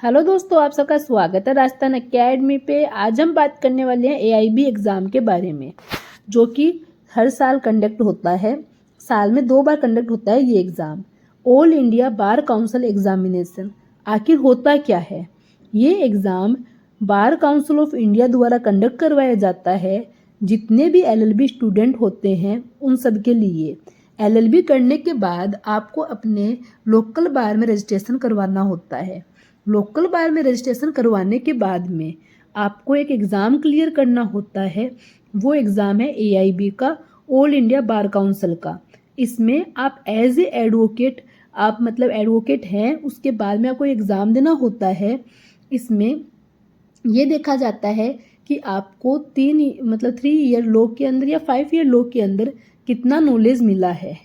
Hello दोस्तों, आप सबका स्वागत है राजस्थान एकेडमी पे। आज हम बात करने वाले हैं एआईबी एग्ज़ाम के बारे में, जो कि हर साल कंडक्ट होता है। साल में 2 बार कंडक्ट होता है ये exam, all India bar council examination. आखिर होता क्या है? ये exam bar council of India द्वारा कंडक्ट करवाया जाता है। जितने भी एलएलबी स्टूडेंट होते हैं उन सब के लिए एलएलबी करने के बाद आपको अपने लोकल बार में रजिस्ट्रेशन करवाना होता है। लोकल बार में रजिस्ट्रेशन करवाने के बाद में आपको एक एग्ज़ाम क्लियर करना होता है। वो एग्ज़ाम है एआईबी का, ऑल इंडिया बार काउंसिल का। इसमें आप एज ए एडवोकेट, आप मतलब एडवोकेट हैं, उसके बाद में आपको एग्ज़ाम देना होता है। इसमें ये देखा जाता है कि आपको 3 ईयर लॉ के अंदर या 5 ईयर लॉ के अंदर कितना नॉलेज मिला है।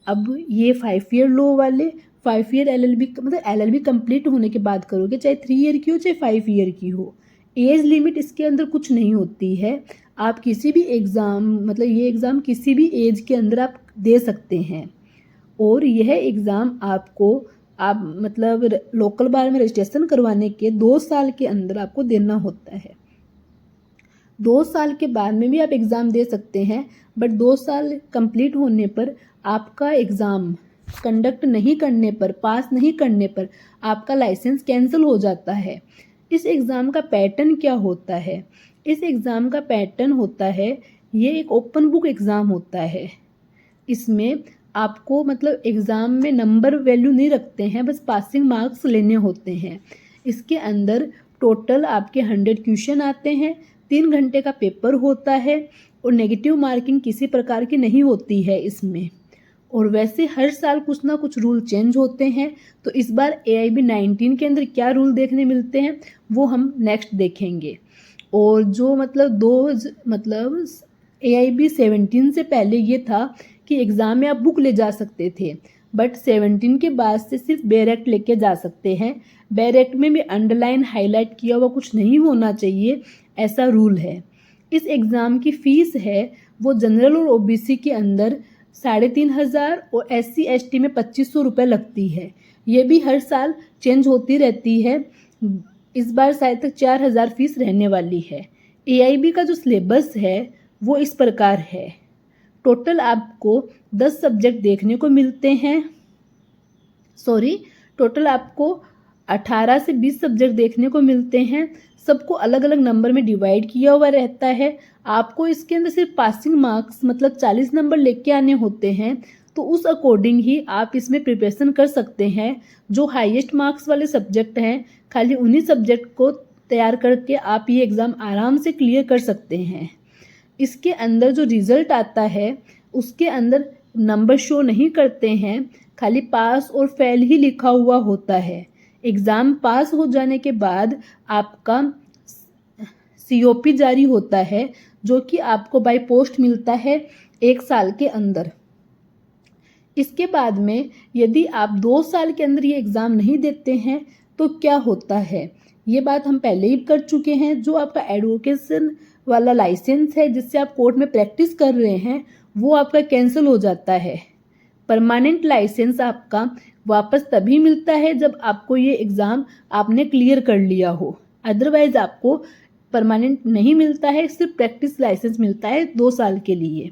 अब ये 5 ईयर लॉ वाले 5 ईयर एलएलबी मतलब एलएलबी कंप्लीट होने के बाद करोगे, चाहे 3 ईयर की हो चाहे 5 ईयर की हो। एज लिमिट इसके अंदर कुछ नहीं होती है। आप किसी भी एग्ज़ाम मतलब ये एग्ज़ाम किसी भी एज के अंदर आप दे सकते हैं। और यह एग्ज़ाम आपको आप मतलब लोकल बार में रजिस्ट्रेशन करवाने के 2 साल के अंदर आपको देना होता है। 2 साल के बाद में भी आप एग्ज़ाम दे सकते हैं, बट 2 साल कंप्लीट होने पर आपका एग्ज़ाम कंडक्ट नहीं करने पर, पास नहीं करने पर आपका लाइसेंस कैंसिल हो जाता है। इस एग्ज़ाम का पैटर्न क्या होता है? इस एग्ज़ाम का पैटर्न होता है, ये एक ओपन बुक एग्ज़ाम होता है। इसमें आपको मतलब एग्ज़ाम में नंबर वैल्यू नहीं रखते हैं, बस पासिंग मार्क्स लेने होते हैं। इसके अंदर टोटल आपके 100 क्वेश्चन आते हैं, 3 घंटे का पेपर होता है और नेगेटिव मार्किंग किसी प्रकार की नहीं होती है इसमें। और वैसे हर साल कुछ ना कुछ रूल चेंज होते हैं, तो इस बार एआईबी 19 के अंदर क्या रूल देखने मिलते हैं वो हम नेक्स्ट देखेंगे। और जो मतलब एआईबी 17 से पहले ये था कि एग्ज़ाम में आप बुक ले जा सकते थे, बट 17 के बाद से सिर्फ बैरेक्ट लेके जा सकते हैं। बैरेक्ट में भी अंडरलाइन हाईलाइट किया हुआ कुछ नहीं होना चाहिए, ऐसा रूल है। इस एग्ज़ाम की फ़ीस है वो जनरल और ओबीसी के अंदर 3,500 और SC ST में 2,500 रुपये लगती है। ये भी हर साल चेंज होती रहती है। इस बार शायद तक 4,000 फीस रहने वाली है। एआईबी का जो सिलेबस है वो इस प्रकार है। टोटल आपको 10 सब्जेक्ट देखने को मिलते हैं। टोटल आपको 18 से 20 सब्जेक्ट देखने को मिलते हैं। सबको अलग अलग नंबर में डिवाइड किया हुआ रहता है। आपको इसके अंदर सिर्फ पासिंग मार्क्स मतलब 40 नंबर लेके आने होते हैं, तो उस अकॉर्डिंग ही आप इसमें प्रिपरेशन कर सकते हैं। जो हाईएस्ट मार्क्स वाले सब्जेक्ट हैं, खाली उन्हीं सब्जेक्ट को तैयार करके आप ये एग्ज़ाम आराम से क्लियर कर सकते हैं। इसके अंदर जो रिज़ल्ट आता है उसके अंदर नंबर शो नहीं करते हैं, खाली पास और फेल ही लिखा हुआ होता है। एग्ज़ाम पास हो जाने के बाद आपका COP जारी होता है, जो कि आपको बाय पोस्ट मिलता है 1 साल के अंदर। इसके बाद में यदि आप 2 साल के अंदर ये एग्ज़ाम नहीं देते हैं तो क्या होता है, ये बात हम पहले ही कर चुके हैं। जो आपका एडवोकेशन वाला लाइसेंस है जिससे आप कोर्ट में प्रैक्टिस कर रहे हैं, वो आपका कैंसिल हो जाता है। परमानेंट लाइसेंस आपका वापस तभी मिलता है जब आपको ये एग्ज़ाम आपने क्लियर कर लिया हो। अदरवाइज़ आपको परमानेंट नहीं मिलता है, सिर्फ प्रैक्टिस लाइसेंस मिलता है 2 साल के लिए।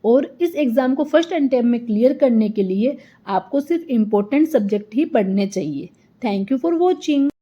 और इस एग्ज़ाम को फर्स्ट अटेम्प्ट में क्लियर करने के लिए आपको सिर्फ इम्पोर्टेंट सब्जेक्ट ही पढ़ने चाहिए। Thank you for watching.